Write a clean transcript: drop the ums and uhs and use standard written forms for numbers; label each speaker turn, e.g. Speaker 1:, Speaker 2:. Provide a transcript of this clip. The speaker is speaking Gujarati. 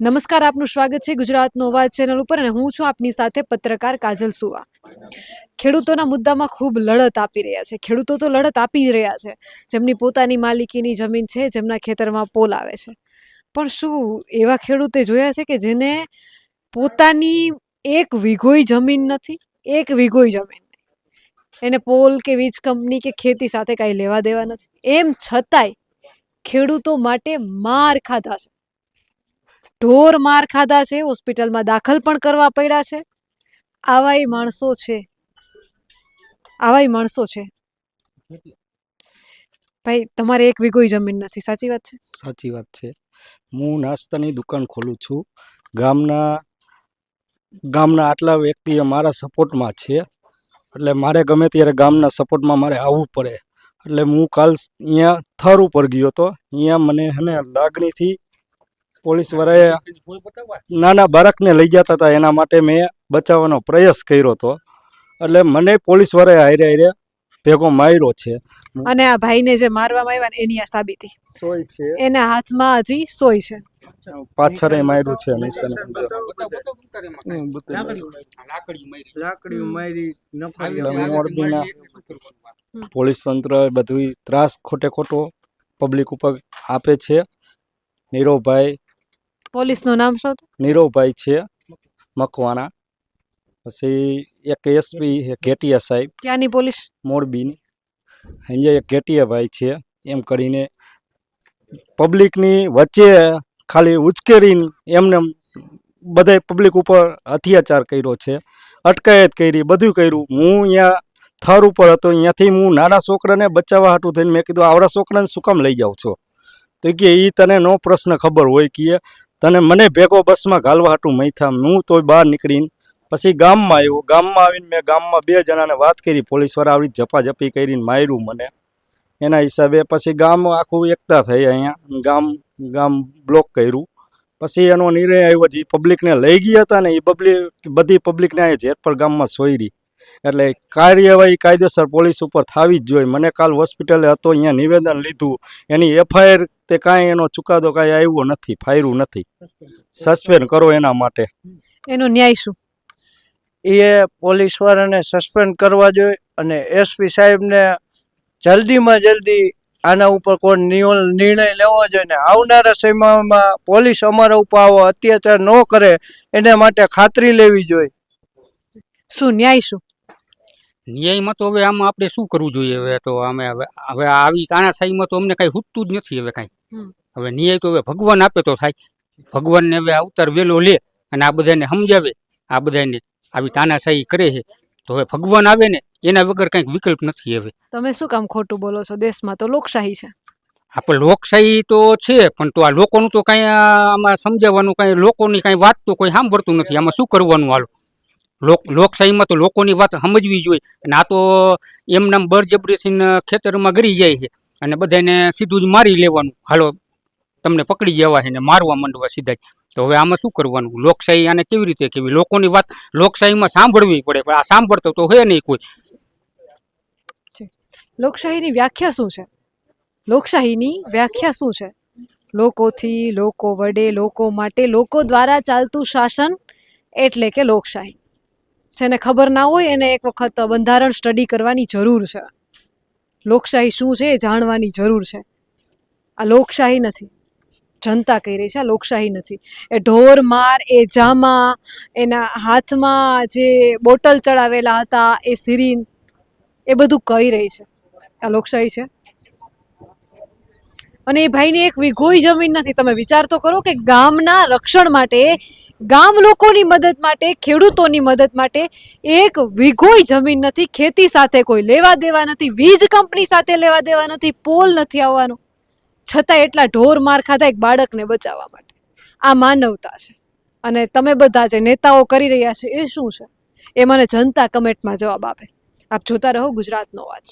Speaker 1: નમસ્કાર, આપનું સ્વાગત છે ગુજરાતનો અવાજ ચેનલ ઉપર અને હું છું આપની સાથે પત્રકાર કાજલ સુવા. ખેડૂતોના મુદ્દામાં ખૂબ લડત આપી રહ્યા છે. ખેડૂતો તો લડત આપી જ રહ્યા છે, જેમની પોતાની માલિકીની જમીન છે, જેમના ખેતરમાં પોલ આવે છે. પણ શું એવા ખેડૂતે જોયા છે કે જેને પોતાની એક વીઘોય જમીન નથી? એક વીઘોય જમીન નહીં. એને પોલ કે વીજ કંપની કે ખેતી સાથે કાંઈ લેવા દેવા નથી. એમ છતાંય ખેડૂતો માટે માર ખાધા છે, ઢોર માર ખાધા છે, હોસ્પિટલમાં દાખલ પણ કરવા પડ્યા છે. આવાય માણસો છે, આવાય માણસો છે. ભાઈ, તમારે એક વીઘોય જમીન નથી, સાચી વાત છે?
Speaker 2: સાચી વાત છે. હું નાસ્તાની દુકાન ખોલું છું. ગામના આટલા વ્યક્તિ મારા સપોર્ટમાં છે, એટલે મારે ગમે ત્યારે ગામના સપોર્ટમાં મારે આવવું પડે. એટલે હું કાલ અહીંયા થર ઉપર ગયો હતો. અહીંયા મને લાગણીથી પોલીસવાળાએ નાના બાળકને લઈ જતા હતા, એના માટે મેં બચાવવાનો પ્રયાસ કર્યો હતો. એટલે મને પોલીસવાળાએ હારે ભેગો માર્યો છે.
Speaker 1: અને આ ભાઈને જે મારવામાં આવ્યા ને એની આ સાબિતી
Speaker 2: સોય છે,
Speaker 1: એના હાથમાં હજી સોય છે.
Speaker 2: પાછળ માર્યું છે. મોરબીના પોલીસ તંત્ર બધું ત્રાસ ખોટો પબ્લિક ઉપર આપે છે. નીરવભાઈ,
Speaker 1: પોલીસનું નામ શું?
Speaker 2: નીરવભાઈ છે મકવાણા. પછી એક એસપી ઘેટિયા સાહેબ,
Speaker 1: ક્યાંની પોલીસ?
Speaker 2: મોરબીની. અહીંયા એક ઘેટિયાભાઈ છે. એમ કરીને પબ્લિકની વચ્ચે ખાલી ઉચકેરીને એમને બધા પબ્લિક ઉપર અત્યાચાર કર્યો છે, અટકાયત કરી, બધું કર્યું. હું અહીંયા થર ઉપર હતો, અહીંયાથી હું નાના છોકરાને બચાવવા હાટું થઈને મેં કીધું આવડા છોકરાને શું કામ લઈ જાઉં છો? તો કે એ તને નો પ્રશ્ન ખબર હોય કે તને મને ભેગો બસમાં ઘાલવા હાટું મૈથા. હું તોય બહાર નીકળીને પછી ગામમાં આવ્યો. ગામમાં આવીને મેં ગામમાં 2 જણાને વાત કરી. પોલીસવાળા આવી ઝપાઝપી કરીને માર્યું મને. એના હિસાબે પછી ગામ આખું એકતા થઈ. અહીંયા ગામ બ્લોક કર્યું. પછી એનો નિર્ણય આવ્યો જે પબ્લિકને લઈ ગયા હતા ને એ બધી પબ્લિકને અહીંયા જેતપર ગામમાં સોયરી. એટલે કાર્યવાહી કાયદેસર પોલીસ ઉપર થવી જ જોઈએ. મને કાલ હોસ્પિટલે હતો, અહીંયા નિવેદન લીધું. એની FIR તે કાંઈ એનો ચુકાદો કાંઈ આવ્યો નથી, ફાયરું નથી. સસ્પેન્ડ કરો એના માટે.
Speaker 1: એનો ન્યાય શું?
Speaker 3: એ પોલીસવાળાને સસ્પેન્ડ કરવા જોઈએ અને SP સાહેબને જલ્દીમાં જલ્દી આના ઉપર કોઈ નિર્ણય લેવો જોઈએ ને આવનારા સમયમાં પોલીસ અમારા ઉપર આવો અત્યાચાર ન કરે એના માટે ખાતરી લેવી જોઈએ.
Speaker 1: શું ન્યાય શું?
Speaker 4: ન્યાયમાં તો હવે આમાં આપણે શું કરવું જોઈએ? હવે તો અમે હવે આવી તાનાશાહીમાં તો અમને કાંઈ હૂટતું જ નથી. હવે કાંઈ હવે ન્યાય તો હવે ભગવાન આપે તો થાય. ભગવાનને હવે અવતાર વેલો લે અને આ બધાને સમજાવે, આ બધાને આવી તાનાશાહી કરે છે તો હવે ભગવાન આવે ને એના વગર કંઈક વિકલ્પ નથી. હવે
Speaker 1: તમે શું કામ ખોટું બોલો છો? દેશમાં તો લોકશાહી છે.
Speaker 4: આપણે લોકશાહી તો છે, પણ તો આ લોકોનું તો કાંઈ આમાં સમજાવવાનું કાંઈ લોકોની કાંઈ વાત તો કોઈ સાંભળતું નથી. આમાં શું કરવાનું? હાલો, લોકશાહીમાં તો લોકોની વાત સમજવી જોઈએ. અને આ તો એમનામ બળજબરીથી ખેતરમાં ગરી જાય છે અને બધાને સીધું જ મારી લેવાનું. હાલો, તમને પકડી જવા છે ને મારવા માંડવા સીધા જ. તો હવે આમાં શું કરવાનું? લોકશાહી આને કેવી રીતે કેવી? લોકોની વાત લોકશાહીમાં સાંભળવી પડે, પણ આ સાંભળતો તો હોય નહીં કોઈ.
Speaker 1: લોકશાહીની વ્યાખ્યા શું છે? લોકશાહીની વ્યાખ્યા શું છે? લોકોથી, લોકો વડે, લોકો માટે, લોકો દ્વારા ચાલતું શાસન એટલે કે લોકશાહી. જેને ખબર ના હોય એને એક વખત બંધારણ સ્ટડી કરવાની જરૂર છે. લોકશાહી શું છે એ જાણવાની જરૂર છે. આ લોકશાહી નથી, જનતા કહી રહી છે. આ લોકશાહી નથી. એ ઢોર માર, એ જામા, એના હાથમાં જે બોટલ ચડાવેલા હતા, એ સિરીન, એ બધું કહી રહી છે. આ લોકશાહી છે? અને એ ભાઈને એક વીઘોય જમીન નથી. તમે વિચાર તો કરો કે ગામના રક્ષણ માટે, ગામ લોકોની મદદ માટે, ખેડૂતોની મદદ માટે એક વીઘોય જમીન નથી. ખેતી સાથે કોઈ લેવા દેવા નથી, વીજ કંપની સાથે લેવા દેવા નથી, પોલ નથી આવવાનો, છતાં એટલા ઢોર માર ખાધા એક બાળકને બચાવવા માટે. આ માનવતા છે. અને તમે બધા જે નેતાઓ કરી રહ્યા છે એ શું છે? એ મને જનતા કમેન્ટમાં જવાબ આપે. આપ જોતા રહો ગુજરાતનો અવાજ.